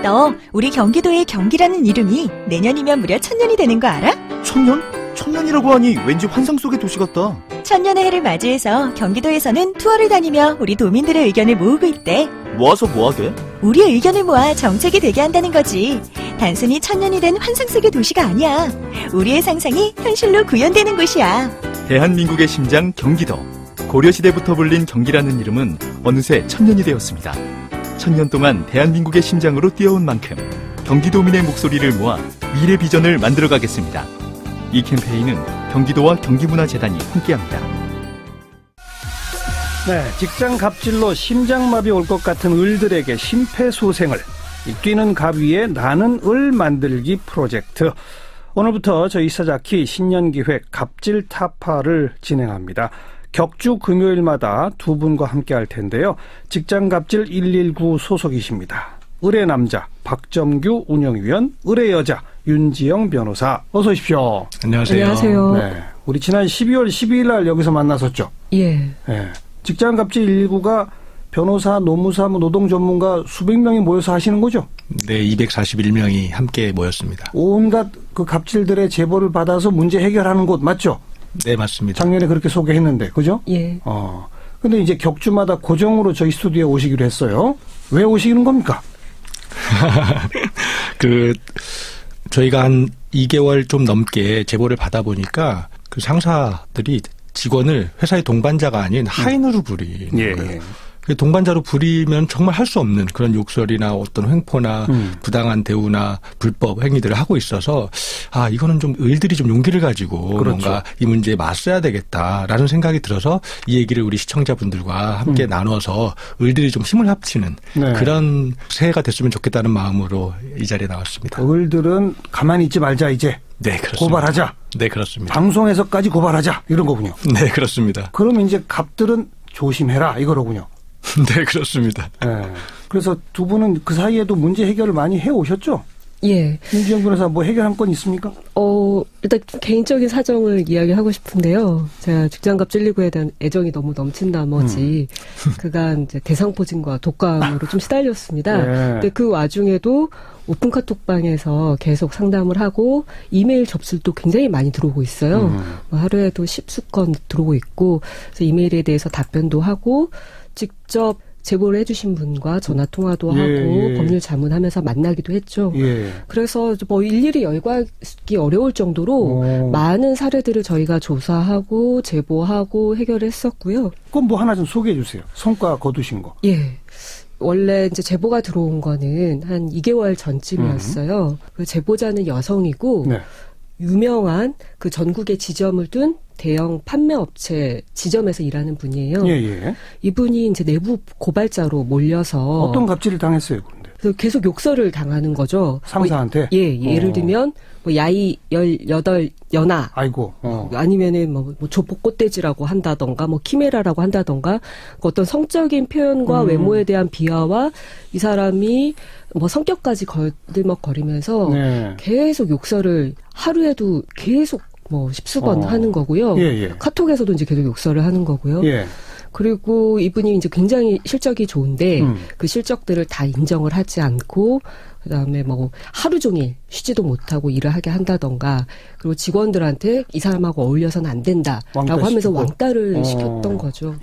너 우리 경기도의 경기라는 이름이 내년이면 무려 1000년이 되는 거 알아? 1000년? 1000년이라고 하니 왠지 환상 속의 도시 같다. 1000년의 해를 맞이해서 경기도에서는 투어를 다니며 우리 도민들의 의견을 모으고 있대. 모아서 뭐하게? 우리의 의견을 모아 정책이 되게 한다는 거지. 단순히 1000년이 된 환상 속의 도시가 아니야. 우리의 상상이 현실로 구현되는 곳이야. 대한민국의 심장 경기도. 고려시대부터 불린 경기라는 이름은 어느새 1000년이 되었습니다. 1000년 동안 대한민국의 심장으로 뛰어온 만큼 경기도민의 목소리를 모아 미래 비전을 만들어가겠습니다. 이 캠페인은 경기도와 경기문화재단이 함께합니다. 네, 직장 갑질로 심장마비 올 것 같은 을들에게 심폐소생을, 뛰는 갑 위에 나는 을 만들기 프로젝트. 오늘부터 저희 사자키 신년기획 갑질 타파를 진행합니다. 격주 금요일마다 두 분과 함께 할 텐데요. 직장갑질 119 소속이십니다. 을의 남자 박점규 운영위원, 을의 여자 윤지영 변호사, 어서 오십시오. 안녕하세요. 안녕하세요. 네, 우리 지난 12월 12일 날 여기서 만났었죠. 예. 네, 직장갑질 119가 변호사, 노무사, 노동 전문가 수백 명이 모여서 하시는 거죠? 네, 241명이 함께 모였습니다. 온갖 그 갑질들의 제보를 받아서 문제 해결하는 곳 맞죠? 네, 맞습니다. 작년에 그렇게 소개했는데, 그죠? 예. 근데 이제 격주마다 고정으로 저희 스튜디오에 오시기로 했어요. 왜 오시는 겁니까? 저희가 한 2개월 좀 넘게 제보를 받아보니까 그 상사들이 직원을 회사의 동반자가 아닌 하인으로 부리는 거예요. 동반자로 부리면 정말 할 수 없는 그런 욕설이나 어떤 횡포나 부당한 대우나 불법 행위들을 하고 있어서 이거는 좀 을들이 좀 용기를 가지고 그렇죠. 뭔가 이 문제에 맞서야 되겠다라는 생각이 들어서 이 얘기를 우리 시청자분들과 함께 나눠서 을들이 좀 힘을 합치는 그런 새해가 됐으면 좋겠다는 마음으로 이 자리에 나왔습니다. 을들은 가만히 있지 말자 이제. 네, 그렇습니다. 고발하자. 네, 그렇습니다. 방송에서까지 고발하자 이런 거군요. 네, 그렇습니다. 그러면 이제 갑들은 조심해라 이거로군요. 네, 그렇습니다. 네. 그래서 두 분은 그 사이에도 문제 해결을 많이 해오셨죠? 예. 윤지영 변호사 뭐 해결한 건 있습니까? 일단 개인적인 사정을 이야기하고 싶은데요. 제가 직장갑질 119에 대한 애정이 너무 넘친 나머지 그간 이제 대상포진과 독감으로 좀 시달렸습니다. 네. 근데 그 와중에도 오픈 카톡방에서 계속 상담을 하고 이메일 접수도 굉장히 많이 들어오고 있어요. 하루에도 10수건 들어오고 있고 그래서 이메일에 대해서 답변도 하고 직접 제보를 해주신 분과 전화 통화도 하고 법률 자문하면서 만나기도 했죠. 그래서 뭐 일일이 열거하기 어려울 정도로 많은 사례들을 저희가 조사하고 제보하고 해결했었고요. 그럼 뭐 하나 좀 소개해 주세요. 성과 거두신 거. 예. 원래 이제 제보가 들어온 거는 한 2개월 전쯤이었어요. 그 제보자는 여성이고 유명한 그 전국에 지점을 둔 대형 판매업체 지점에서 일하는 분이에요. 이분이 이제 내부 고발자로 몰려서 어떤 갑질을 당했어요, 그런데? 그래서 계속 욕설을 당하는 거죠. 상사한테? 예를 들면 뭐 야이 18연아. 아이고. 아니면은 뭐 조폭 꽃돼지라고 한다던가 뭐 키메라라고 한다던가 어떤 성적인 표현과 외모에 대한 비하와 이 사람이 뭐 성격까지 거들먹거리면서 계속 욕설을 하루에도 계속 뭐 10수건 하는 거고요. 카톡에서도 이제 계속 욕설을 하는 거고요. 그리고 이분이 이제 굉장히 실적이 좋은데 그 실적들을 다 인정을 하지 않고 그다음에 뭐 하루 종일 쉬지도 못하고 일을 하게 한다던가 그리고 직원들한테 이 사람하고 어울려서는 안 된다라고 하면서 왕따를 시켰던 거죠.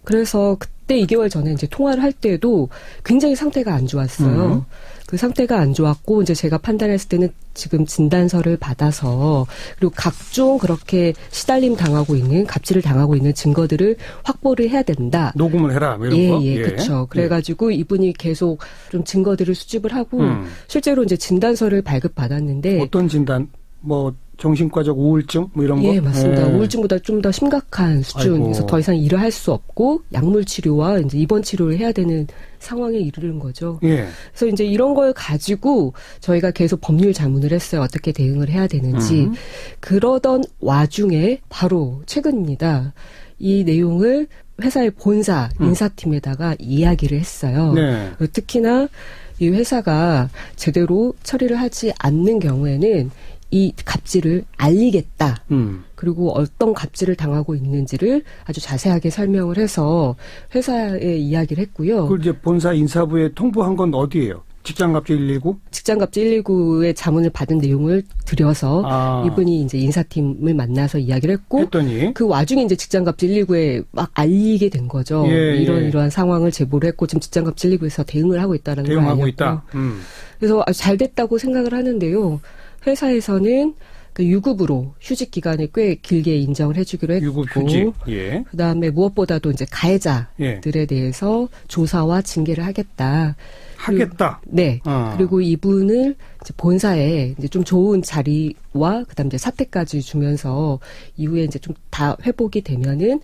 그래서 그때 2개월 전에 이제 통화를 할 때도 굉장히 상태가 안 좋았어요. 그 상태가 안 좋았고 이제 제가 판단했을 때는 지금 진단서를 받아서 그리고 각종 그렇게 시달림 당하고 있는 갑질을 당하고 있는 증거들을 확보를 해야 된다. 녹음을 해라 뭐 이런 거. 그렇죠. 그래가지고 이분이 계속 좀 증거들을 수집을 하고 실제로 이제 진단서를 발급받았는데 어떤 진단? 뭐 정신과적 우울증 뭐 이런 거? 예, 맞습니다. 우울증보다 좀 더 심각한 수준에서 더 이상 일을 할 수 없고 약물 치료와 이제 입원 치료를 해야 되는 상황에 이르는 거죠. 그래서 이제 이런 걸 가지고 저희가 계속 법률 자문을 했어요. 어떻게 대응을 해야 되는지. 그러던 와중에 바로 최근입니다. 이 내용을 회사의 본사 인사팀에다가 이야기를 했어요. 특히나 이 회사가 제대로 처리를 하지 않는 경우에는 이 갑질을 알리겠다. 그리고 어떤 갑질을 당하고 있는지를 아주 자세하게 설명을 해서 회사에 이야기를 했고요. 그걸 이제 본사 인사부에 통보한 건 어디예요? 직장갑질 119? 직장갑질 119의 자문을 받은 내용을 드려서 이분이 이제 인사팀을 만나서 이야기를 했더니 그 와중에 이제 직장갑질 119에 막 알리게 된 거죠. 이러한 상황을 제보를 했고 지금 직장갑질 119에서 대응을 하고 있다는 걸 알렸고요. 있다. 그래서 아주 잘 됐다고 생각을 하는데요. 회사에서는 그 유급으로 휴직 기간을 꽤 길게 인정을 해주기로 했고, 유급휴직. 그다음에 무엇보다도 이제 가해자들에 대해서 조사와 징계를 하겠다. 네. 그리고 이분을 이제 본사에 이제 좀 좋은 자리와 그다음 이제 사퇴까지 주면서 이후에 이제 좀 다 회복이 되면은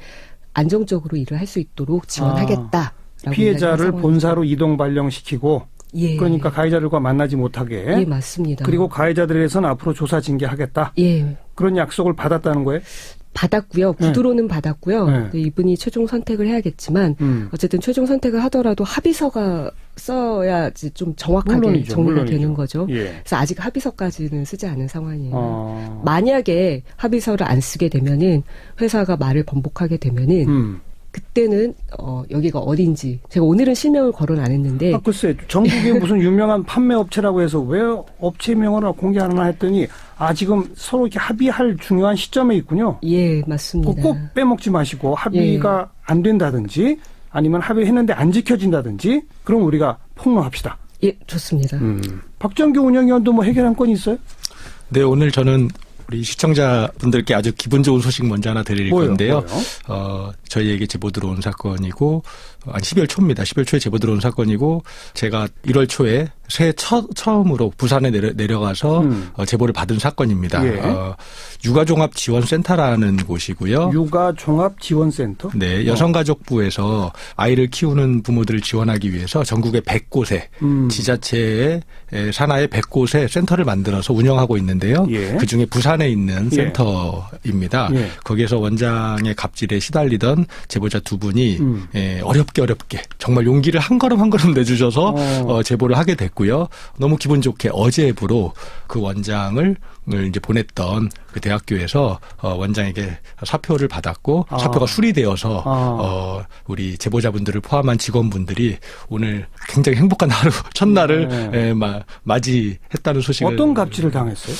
안정적으로 일을 할 수 있도록 지원하겠다. 피해자를 본사로 이동 발령시키고. 그러니까 가해자들과 만나지 못하게. 맞습니다. 그리고 가해자들에 대해서는 앞으로 조사 징계하겠다. 그런 약속을 받았다는 거예요? 받았고요. 구두로는 받았고요. 이분이 최종 선택을 해야겠지만 어쨌든 최종 선택을 하더라도 합의서가 써야지 좀 정확하게 정리가 되는 거죠. 그래서 아직 합의서까지는 쓰지 않은 상황이에요. 만약에 합의서를 안 쓰게 되면은 회사가 말을 번복하게 되면은 그때는 여기가 어딘지 제가 오늘은 실명을 거론 안 했는데 글쎄 전국에 무슨 유명한 판매업체라고 해서 왜 업체명을 공개 안 하나 했더니 지금 서로 이렇게 합의할 중요한 시점에 있군요. 맞습니다. 꼭 빼먹지 마시고 합의가 안 된다든지 아니면 합의했는데 안 지켜진다든지 그럼 우리가 폭로합시다. 좋습니다. 박정규 운영위원도 뭐 해결한 건이 있어요? 네, 오늘 저는 우리 시청자분들께 아주 기분 좋은 소식 먼저 하나 드릴 건데요. 저희에게 제보 들어온 사건이고, 12월 초입니다. 12월 초에 제보 들어온 사건이고, 제가 1월 초에 새해 처음으로 부산에 내려가서 제보를 받은 사건입니다. 육아종합지원센터라는 곳이고요. 육아종합지원센터? 네, 여성가족부에서 아이를 키우는 부모들을 지원하기 위해서 전국의 100곳에 지자체의 산하의 100곳에 센터를 만들어서 운영하고 있는데요. 그중에 부산에 있는 센터입니다. 거기에서 원장의 갑질에 시달리던 제보자 두 분이 어렵게 정말 용기를 한 걸음 내주셔서 제보를 하게 됐고요. 너무 기분 좋게 어제부로 그 원장을 이제 보냈던 그 대학교에서 원장에게 사표를 받았고 사표가 수리되어서 우리 제보자분들을 포함한 직원분들이 오늘 굉장히 행복한 하루 첫날을 맞이했다는 소식을. 어떤 갑질을 당했어요?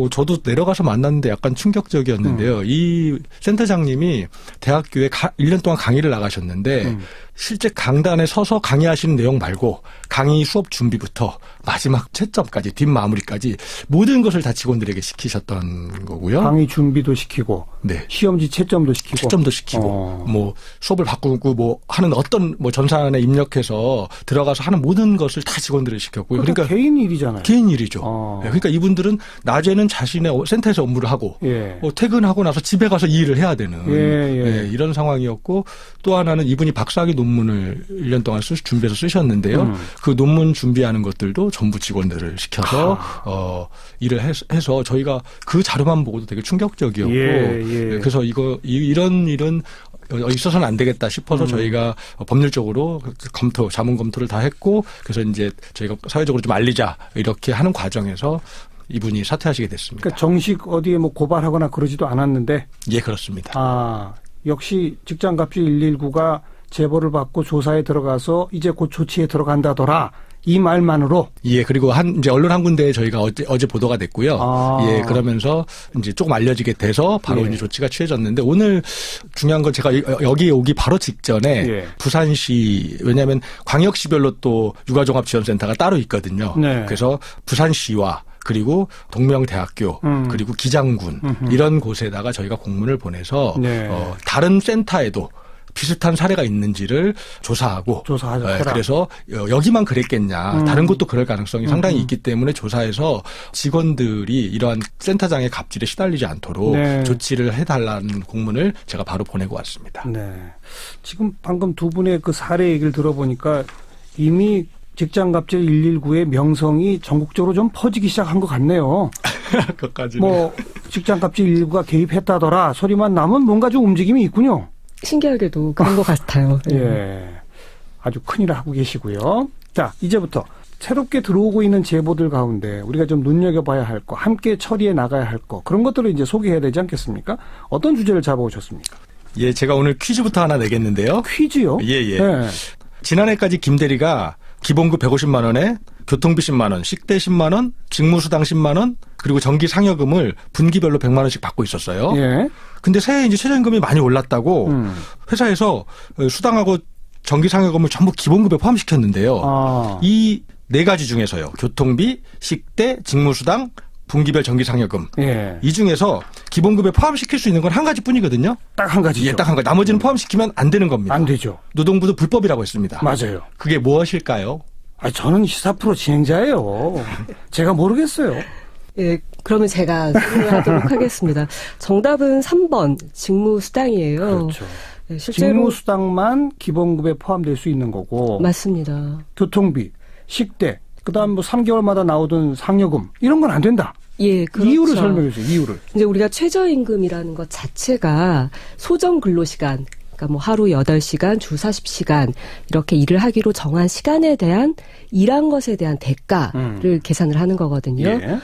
저도 내려가서 만났는데 약간 충격적이었는데요. 이 센터장님이 대학교에 1년 동안 강의를 나가셨는데 실제 강단에 서서 강의하시는 내용 말고 강의 수업 준비부터 마지막 채점까지 뒷마무리까지 모든 것을 다 직원들에게 시키셨던 거고요. 강의 준비도 시키고 시험지 채점도 시키고 뭐 수업을 바꾸고 뭐 하는 어떤 뭐 전산에 입력해서 들어가서 하는 모든 것을 다 직원들을 시켰고요. 그러니까 개인 일이잖아요. 개인 일이죠. 그러니까 이분들은 낮에는 자신의 센터에서 업무를 하고 퇴근하고 나서 집에 가서 이 일을 해야 되는 이런 상황이었고 또 하나는 이분이 박사학위 논문을 1년 동안 준비해서 쓰셨는데요. 그 논문 준비하는 것들도 전부 직원들을 시켜서 일을 해서 저희가 그 자료만 보고도 되게 충격적이었고 그래서 이런 일은 있어서는 안 되겠다 싶어서 저희가 법률적으로 자문 검토를 다 했고 그래서 이제 저희가 사회적으로 좀 알리자 이렇게 하는 과정에서 이분이 사퇴하시게 됐습니다. 그러니까 정식 어디에 뭐 고발하거나 그러지도 않았는데? 그렇습니다. 역시 직장갑질 119가 제보를 받고 조사에 들어가서 이제 곧 조치에 들어간다더라. 이 말만으로. 그리고 이제 언론 한 군데에 저희가 어제 보도가 됐고요. 그러면서 이제 조금 알려지게 돼서 바로 이제 조치가 취해졌는데 오늘 중요한 건 제가 여기 오기 바로 직전에 부산시 왜냐하면 광역시별로 또 육아종합지원센터가 따로 있거든요. 그래서 부산시와 그리고 동명대학교 그리고 기장군 이런 곳에다가 저희가 공문을 보내서 다른 센터에도 비슷한 사례가 있는지를 조사하자. 그래서 여기만 그랬겠냐. 다른 곳도 그럴 가능성이 상당히 있기 때문에 조사해서 직원들이 이러한 센터장의 갑질에 시달리지 않도록 조치를 해달라는 공문을 제가 바로 보내고 왔습니다. 지금 방금 두 분의 그 사례 얘기를 들어보니까 이미 직장갑질 119의 명성이 전국적으로 좀 퍼지기 시작한 것 같네요. 그것까지는. 직장갑질 119가 개입했다더라 소리만 나면 뭔가 좀 움직임이 있군요. 신기하게도 그런 것 같아요. 아주 큰일을 하고 계시고요. 자, 이제부터 새롭게 들어오고 있는 제보들 가운데 우리가 좀 눈여겨봐야 할 거, 함께 처리해 나가야 할 거, 그런 것들을 이제 소개해야 되지 않겠습니까? 어떤 주제를 잡아오셨습니까? 제가 오늘 퀴즈부터 하나 내겠는데요. 퀴즈요? 지난해까지 김 대리가 기본급 150만 원에 교통비 10만 원, 식대 10만 원, 직무수당 10만 원, 그리고 정기 상여금을 분기별로 100만 원씩 받고 있었어요. 예. 근데 새해 이제 최저임금이 많이 올랐다고 회사에서 수당하고 정기 상여금을 전부 기본급에 포함시켰는데요. 이 네 가지 중에서요. 교통비, 식대, 직무수당, 분기별 정기 상여금. 예. 이 중에서 기본급에 포함시킬 수 있는 건 한 가지뿐이거든요. 딱 한 가지죠. 예, 딱 한 가지. 나머지는 포함시키면 안 되는 겁니다. 안 되죠. 노동부도 불법이라고 했습니다. 맞아요. 그게 무엇일까요? 저는 시사 프로 진행자예요. 제가 모르겠어요. 예, 그러면 제가 설명하도록 하겠습니다. 정답은 3번 직무수당이에요. 그렇죠. 예, 실제로 직무수당만 기본급에 포함될 수 있는 거고. 맞습니다. 교통비, 식대, 그다음 뭐 3개월마다 나오던 상여금 이런 건 안 된다. 예, 그렇죠. 이유를 설명해 주세요. 이유를. 이제 우리가 최저임금이라는 것 자체가 소정 근로시간, 그러니까 뭐 하루 8시간, 주 40시간 이렇게 일을 하기로 정한 시간에 대한 일한 것에 대한 대가를 계산을 하는 거거든요. 예.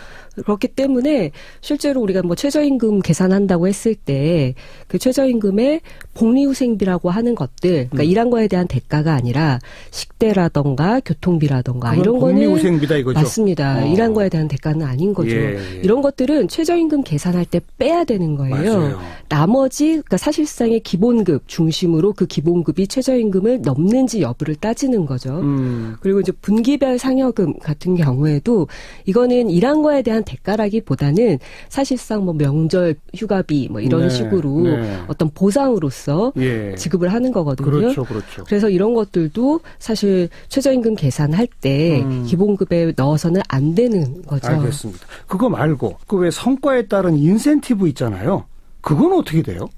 그렇기 때문에 실제로 우리가 뭐 최저임금 계산한다고 했을 때 그 최저임금의 복리후생비라고 하는 것들, 그러니까 일한 거에 대한 대가가 아니라 식대라던가 교통비라던가 이런 거는 복리후생비다 이거죠. 맞습니다. 일한 거에 대한 대가는 아닌 거죠. 예. 이런 것들은 최저임금 계산할 때 빼야 되는 거예요. 맞아요. 나머지 그러니까 사실상의 기본급 중심으로 그 기본급이 최저임금을 넘는지 여부를 따지는 거죠. 그리고 이제 분기별 상여금 같은 경우에도 이거는 일한 거에 대한 대가라기보다는 사실상 뭐 명절 휴가비 뭐 이런 네, 식으로 네. 어떤 보상으로서 예. 지급을 하는 거거든요. 그렇죠, 그렇죠. 그래서 이런 것들도 사실 최저임금 계산할 때 기본급에 넣어서는 안 되는 거죠. 알겠습니다. 그거 말고 그 왜 성과에 따른 인센티브 있잖아요. 그건 어떻게 돼요?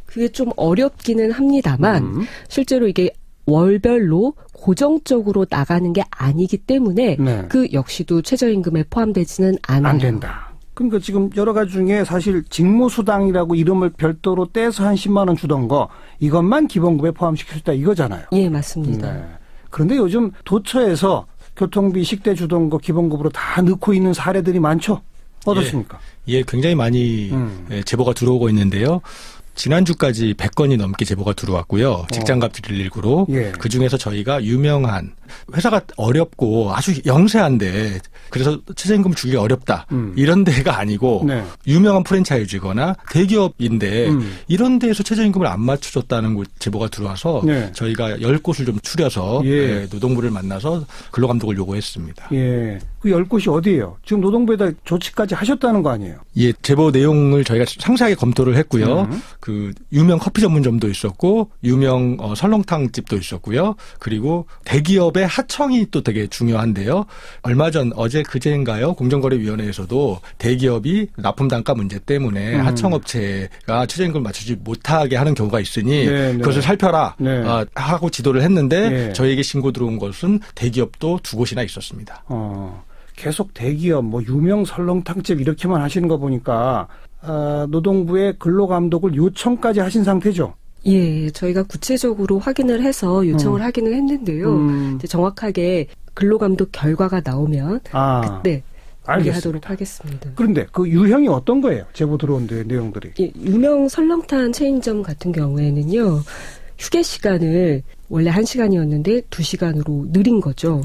그게 좀 어렵기는 합니다만 실제로 이게 월별로 고정적으로 나가는 게 아니기 때문에 네. 그 역시도 최저임금에 포함되지는 않아요. 안 된다. 그러니까 지금 여러 가지 중에 사실 직무수당이라고 이름을 별도로 떼서 한 10만 원 주던 거 이것만 기본급에 포함시킬 수 있다 이거잖아요. 예, 맞습니다. 네. 그런데 요즘 도처에서 교통비 식대 주던 거 기본급으로 다 넣고 있는 사례들이 많죠. 어떻습니까? 예, 굉장히 많이 제보가 들어오고 있는데요. 지난주까지 100건이 넘게 제보가 들어왔고요. 직장갑질 119로. 예. 그중에서 저희가 유명한 회사가 어렵고 아주 영세한데 그래서 최저임금 주기가 어렵다. 이런 데가 아니고 네. 유명한 프랜차이즈거나 대기업인데 이런 데에서 최저임금을 안 맞춰줬다는 제보가 들어와서 네. 저희가 10곳을 좀 추려서 예. 노동부를 만나서 근로감독을 요구했습니다. 예. 그 10곳이 어디예요? 지금 노동부에다 조치까지 하셨다는 거 아니에요? 예, 제보 내용을 저희가 상세하게 검토를 했고요. 그 유명 커피 전문점도 있었고 유명 설렁탕 집도 있었고요. 그리고 대기업의 하청이 또 되게 중요한데요. 얼마 전 어제 그제인가요? 공정거래위원회에서도 대기업이 납품 단가 문제 때문에 하청업체가 최저임금을 맞추지 못하게 하는 경우가 있으니 네, 네. 그것을 살펴라 하고 지도를 했는데 네. 저희에게 신고 들어온 것은 대기업도 2곳이나 있었습니다. 계속 대기업, 뭐 유명 설렁탕집 이렇게만 하시는 거 보니까 노동부의 근로감독을 요청까지 하신 상태죠. 예, 저희가 구체적으로 확인을 해서 요청을 하기는 했는데요. 이제 정확하게 근로감독 결과가 나오면 그때 공개하도록 하겠습니다. 그런데 그 유형이 어떤 거예요? 제보 들어온 내용들이. 예, 유명 설렁탕 체인점 같은 경우에는요. 휴게 시간을 원래 1시간이었는데 2시간으로 늘린 거죠.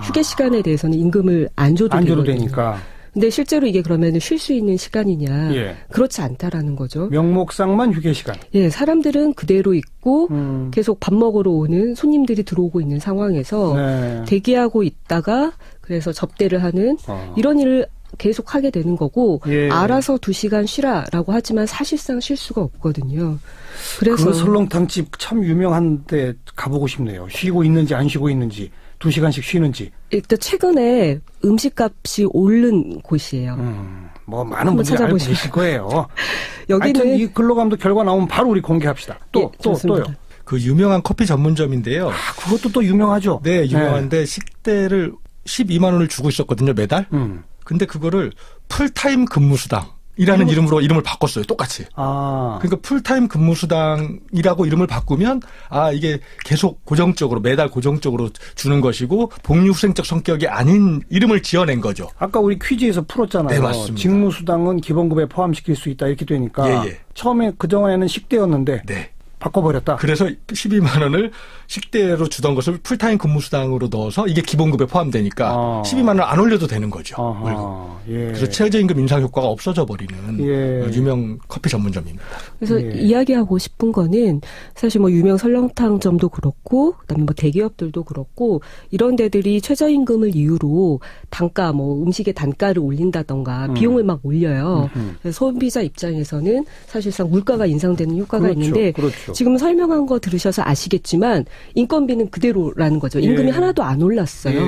휴게 시간에 대해서는 임금을 안 줘도 되니까. 근데 실제로 이게 그러면 쉴 수 있는 시간이냐. 예. 그렇지 않다라는 거죠. 명목상만 휴게 시간. 예, 사람들은 그대로 있고 계속 밥 먹으러 오는 손님들이 들어오고 있는 상황에서 네. 대기하고 있다가 그래서 접대를 하는 이런 일을 계속 하게 되는 거고 예. 알아서 2시간 쉬라라고 하지만 사실상 쉴 수가 없거든요. 그래서 그 설렁탕집 참 유명한데 가보고 싶네요. 쉬고 있는지 안 쉬고 있는지 2시간씩 쉬는지. 일단 최근에 음식값이 오른 곳이에요. 뭐 많은 분들이 알고 계실 거예요. 여기는 하여튼 이 근로감독 결과 나오면 바로 우리 공개합시다. 또요. 그 유명한 커피 전문점인데요. 그것도 또 유명하죠. 네, 유명한데 식대를 12만 원을 주고 있었거든요, 매달. 근데 그거를 풀타임 근무수당. 이라는 이름을 바꿨어요. 똑같이. 그러니까 풀타임 근무수당이라고 이름을 바꾸면 이게 계속 고정적으로 매달 고정적으로 주는 것이고 복리후생적 성격이 아닌 이름을 지어낸 거죠. 아까 우리 퀴즈에서 풀었잖아요. 네, 맞습니다. 직무수당은 기본급에 포함시킬 수 있다 이렇게 되니까 처음에 그동안에는 식대였는데 바꿔버렸다. 그래서 12만 원을 식대로 주던 것을 풀타임 근무수당으로 넣어서 이게 기본급에 포함되니까 12만 원을 안 올려도 되는 거죠. 예. 그래서 최저임금 인상 효과가 없어져 버리는 유명 커피 전문점입니다. 그래서 이야기하고 싶은 거는 사실 뭐 유명 설렁탕점도 그렇고 그다음에 뭐 대기업들도 그렇고 이런 데들이 최저임금을 이유로 단가 뭐 음식의 단가를 올린다던가 비용을 막 올려요. 그래서 소비자 입장에서는 사실상 물가가 인상되는 효과가 있는데 지금 설명한 거 들으셔서 아시겠지만 인건비는 그대로라는 거죠. 임금이 하나도 안 올랐어요.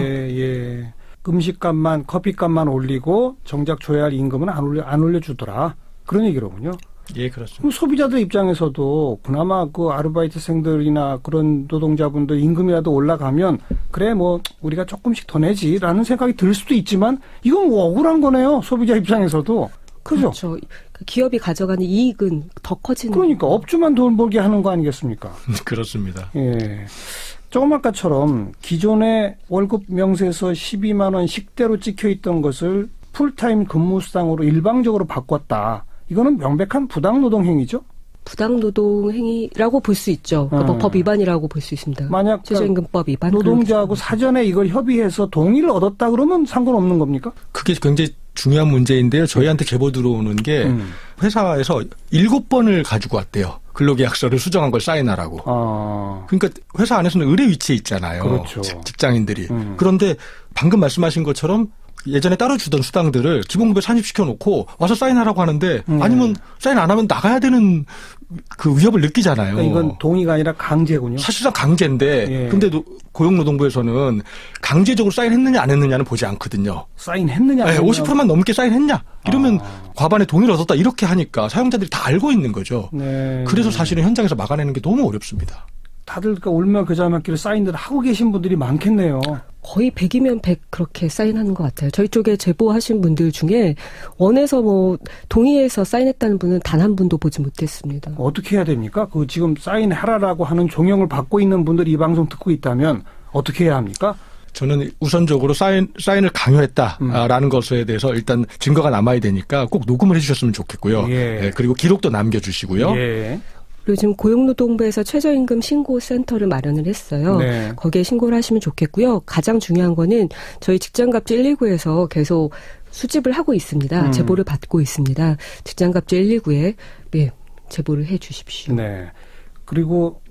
음식값만 커피값만 올리고 정작 줘야 할 임금은 안 올려주더라. 그런 얘기로군요. 예, 그렇습니다. 그럼 소비자들 입장에서도 그나마 그 아르바이트생들이나 그런 노동자분들 임금이라도 올라가면 그래 뭐 우리가 조금씩 더 내지라는 생각이 들 수도 있지만 이건 뭐 억울한 거네요. 소비자 입장에서도. 그렇죠. 기업이 가져가는 이익은 더 커지는. 그러니까 업주만 돈 벌게 하는 거 아니겠습니까? 그렇습니다. 예. 조금 아까처럼 기존의 월급 명세서 12만 원 식대로 찍혀있던 것을 풀타임 근무수당으로 일방적으로 바꿨다. 이거는 명백한 부당노동 행위죠? 부당노동 행위라고 볼 수 있죠. 그러니까 뭐 법 위반이라고 볼 수 있습니다. 만약 최저임금법 위반. 노동자하고 사전에 이걸 협의해서 동의를 얻었다 그러면 상관없는 겁니까? 그게 굉장히 중요한 문제인데요. 저희한테 제보 들어오는 게 회사에서 7번을 가지고 왔대요. 근로계약서를 수정한 걸 사인하라고. 그러니까 회사 안에서는 의뢰 위치에 있잖아요. 그렇죠. 직장인들이. 그런데 방금 말씀하신 것처럼 예전에 따로 주던 수당들을 기본급에 산입시켜 놓고 와서 사인하라고 하는데 아니면 사인 안 하면 나가야 되는 그 위협을 느끼잖아요. 그러니까 이건 동의가 아니라 강제군요. 사실상 강제인데 근데 고용노동부에서는 강제적으로 사인했느냐 안 했느냐는 보지 않거든요. 사인했느냐? 네, 50%만 넘게 사인했냐? 이러면 과반의 동의를 얻었다 이렇게 하니까 사용자들이 다 알고 있는 거죠. 그래서 사실은 현장에서 막아내는 게 너무 어렵습니다. 다들 그러니까 울며 겨자 맞기를 사인들 하고 계신 분들이 많겠네요. 거의 100이면 100 그렇게 사인하는 것 같아요. 저희 쪽에 제보하신 분들 중에 원에서 뭐 동의해서 사인했다는 분은 단 한 분도 보지 못했습니다. 어떻게 해야 됩니까? 그 지금 사인하라라고 하는 종용을 받고 있는 분들이 이 방송 듣고 있다면 어떻게 해야 합니까? 저는 우선적으로 사인을 강요했다라는 것에 대해서 일단 증거가 남아야 되니까 꼭 녹음을 해주셨으면 좋겠고요. 네, 그리고 기록도 남겨주시고요. 그리고 지금 고용노동부에서 최저임금 신고센터를 마련을 했어요. 거기에 신고를 하시면 좋겠고요. 가장 중요한 거는 저희 직장갑질 119에서 계속 수집을 하고 있습니다. 제보를 받고 있습니다. 직장갑질 119에 제보를 해 주십시오. 네. 그리고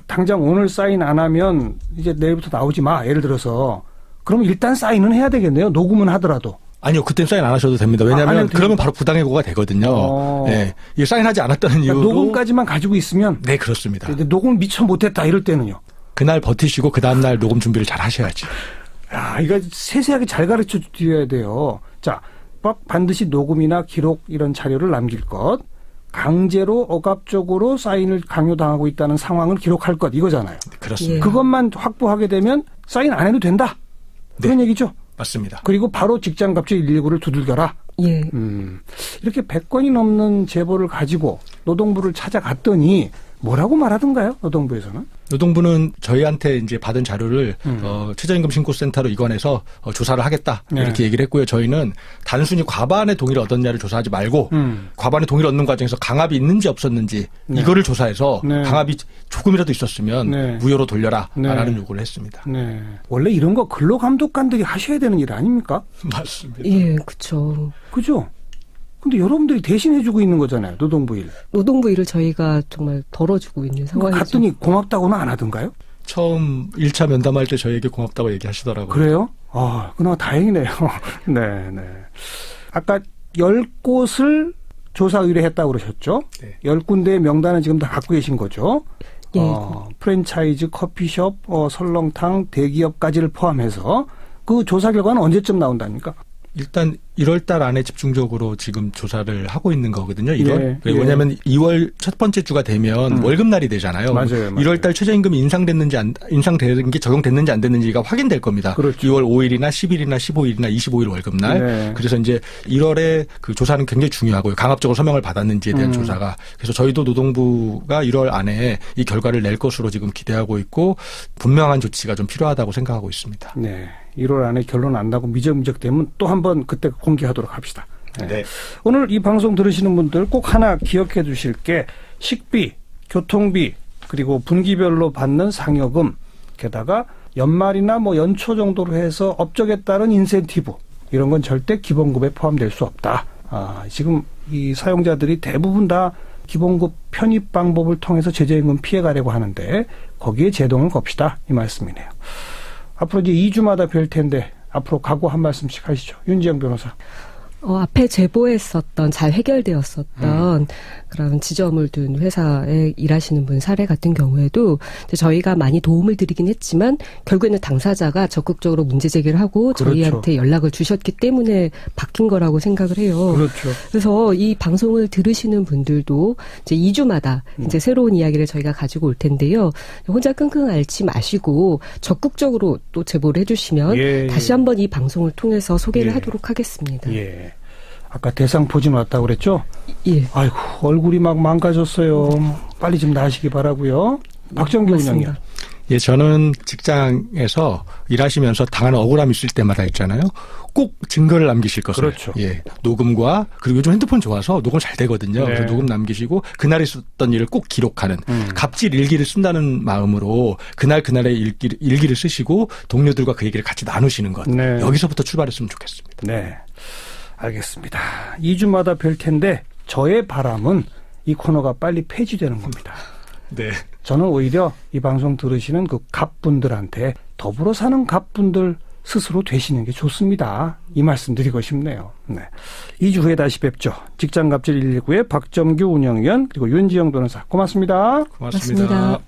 당장 오늘 사인 안 하면 이제 내일부터 나오지 마. 예를 들어서. 그럼 일단 사인은 해야 되겠네요. 녹음은 하더라도. 아니요, 그땐 사인 안 하셔도 됩니다. 왜냐하면 그러면 바로 부당해고가 되거든요. 네, 이게 사인하지 않았다는 이유로. 녹음까지만 가지고 있으면. 네, 그렇습니다. 근데 녹음 미처 못했다 이럴 때는요. 그날 버티시고 그 다음 날 녹음 준비를 잘 하셔야지. 야, 이거 세세하게 잘 가르쳐 드려야 돼요. 자, 반드시 녹음이나 기록 이런 자료를 남길 것. 강제로 억압적으로 사인을 강요당하고 있다는 상황을 기록할 것 이거잖아요. 그렇습니다. 그것만 확보하게 되면 사인 안 해도 된다. 그런 얘기죠. 맞습니다. 그리고 바로 직장갑질 119를 두들겨라. 이렇게 100건이 넘는 제보를 가지고 노동부를 찾아갔더니 뭐라고 말하던가요? 노동부에서는? 노동부는 저희한테 이제 받은 자료를 최저임금 신고센터로 이관해서 조사를 하겠다 이렇게 얘기를 했고요. 저희는 단순히 과반의 동의를 얻었냐를 조사하지 말고 과반의 동의를 얻는 과정에서 강압이 있는지 없었는지 이거를 조사해서 강압이 조금이라도 있었으면 무효로 돌려라라는 요구를 했습니다. 원래 이런 거 근로감독관들이 하셔야 되는 일 아닙니까? 맞습니다. 예, 그렇죠. 그죠? 근데 여러분들이 대신 해주고 있는 거잖아요. 노동부 일. 노동부 일을 저희가 정말 덜어주고 있는 상황이죠. 갔더니 고맙다고는 안 하던가요? 처음 1차 면담할 때 저에게 고맙다고 얘기하시더라고요. 그래요? 그나마 다행이네요. 네. 아까 10곳을 조사 의뢰했다고 그러셨죠? 10군데의 명단은 지금 다 갖고 계신 거죠? 프랜차이즈, 커피숍, 설렁탕, 대기업까지를 포함해서 그 조사 결과는 언제쯤 나온답니까? 일단 1월 달 안에 집중적으로 지금 조사를 하고 있는 거거든요. 1월. 왜냐하면 2월 첫 번째 주가 되면 월급날이 되잖아요. 맞아요. 1월 달 최저임금이 인상되는 게 적용됐는지 안 됐는지가 확인될 겁니다. 그렇죠. 2월 5일이나 10일이나 15일이나 25일 월급날. 그래서 이제 1월에 그 조사는 굉장히 중요하고요. 강압적으로 서명을 받았는지에 대한 조사가. 그래서 저희도 노동부가 1월 안에 이 결과를 낼 것으로 지금 기대하고 있고 분명한 조치가 좀 필요하다고 생각하고 있습니다. 네. 1월 안에 결론 안 나고 미적미적 되면 또 한번 그때 공개하도록 합시다. 네. 오늘 이 방송 들으시는 분들 꼭 하나 기억해 두실 게 식비, 교통비, 그리고 분기별로 받는 상여금, 게다가 연말이나 뭐 연초 정도로 해서 업적에 따른 인센티브, 이런 건 절대 기본급에 포함될 수 없다. 지금 이 사용자들이 대부분 다 기본급 편입 방법을 통해서 최저임금 피해가려고 하는데 거기에 제동을 겁시다, 이 말씀이네요. 앞으로 이제 2주마다 별 텐데 앞으로 각오 한 말씀씩 하시죠. 윤지영 변호사. 앞에 제보했었던, 잘 해결되었었던 그런 지점을 둔 회사에 일하시는 분 사례 같은 경우에도 저희가 많이 도움을 드리긴 했지만 결국에는 당사자가 적극적으로 문제 제기를 하고 그렇죠. 저희한테 연락을 주셨기 때문에 바뀐 거라고 생각을 해요. 그렇죠. 그래서 이 방송을 들으시는 분들도 이제 2주마다 이제 새로운 이야기를 저희가 가지고 올 텐데요. 혼자 끙끙 앓지 마시고 적극적으로 또 제보를 해주시면 다시 한번 이 방송을 통해서 소개를 하도록 하겠습니다. 예. 아까 대상포진 왔다고 그랬죠? 예. 아이고, 얼굴이 막 망가졌어요. 빨리 좀 나으시기 바라고요. 박정규 운영이요. 예, 저는 직장에서 일하시면서 당하는 억울함이 있을 때마다 있잖아요. 꼭 증거를 남기실 것을. 그렇죠. 예, 녹음과, 그리고 요즘 핸드폰 좋아서 녹음 잘 되거든요. 네. 그래서 녹음 남기시고 그날 있었던 일을 꼭 기록하는 갑질 일기를 쓴다는 마음으로 그날의 일기를 쓰시고 동료들과 그 얘기를 같이 나누시는 것. 네. 여기서부터 출발했으면 좋겠습니다. 네. 알겠습니다. 2주마다 별 텐데 저의 바람은 이 코너가 빨리 폐지되는 겁니다. 네. 저는 오히려 이 방송 들으시는 그 갑분들한테 더불어 사는 갑분들 스스로 되시는 게 좋습니다. 이 말씀 드리고 싶네요. 네. 2주 후에 다시 뵙죠. 직장갑질 119의 박정규 운영위원 그리고 윤지영 변호사 고맙습니다. 고맙습니다.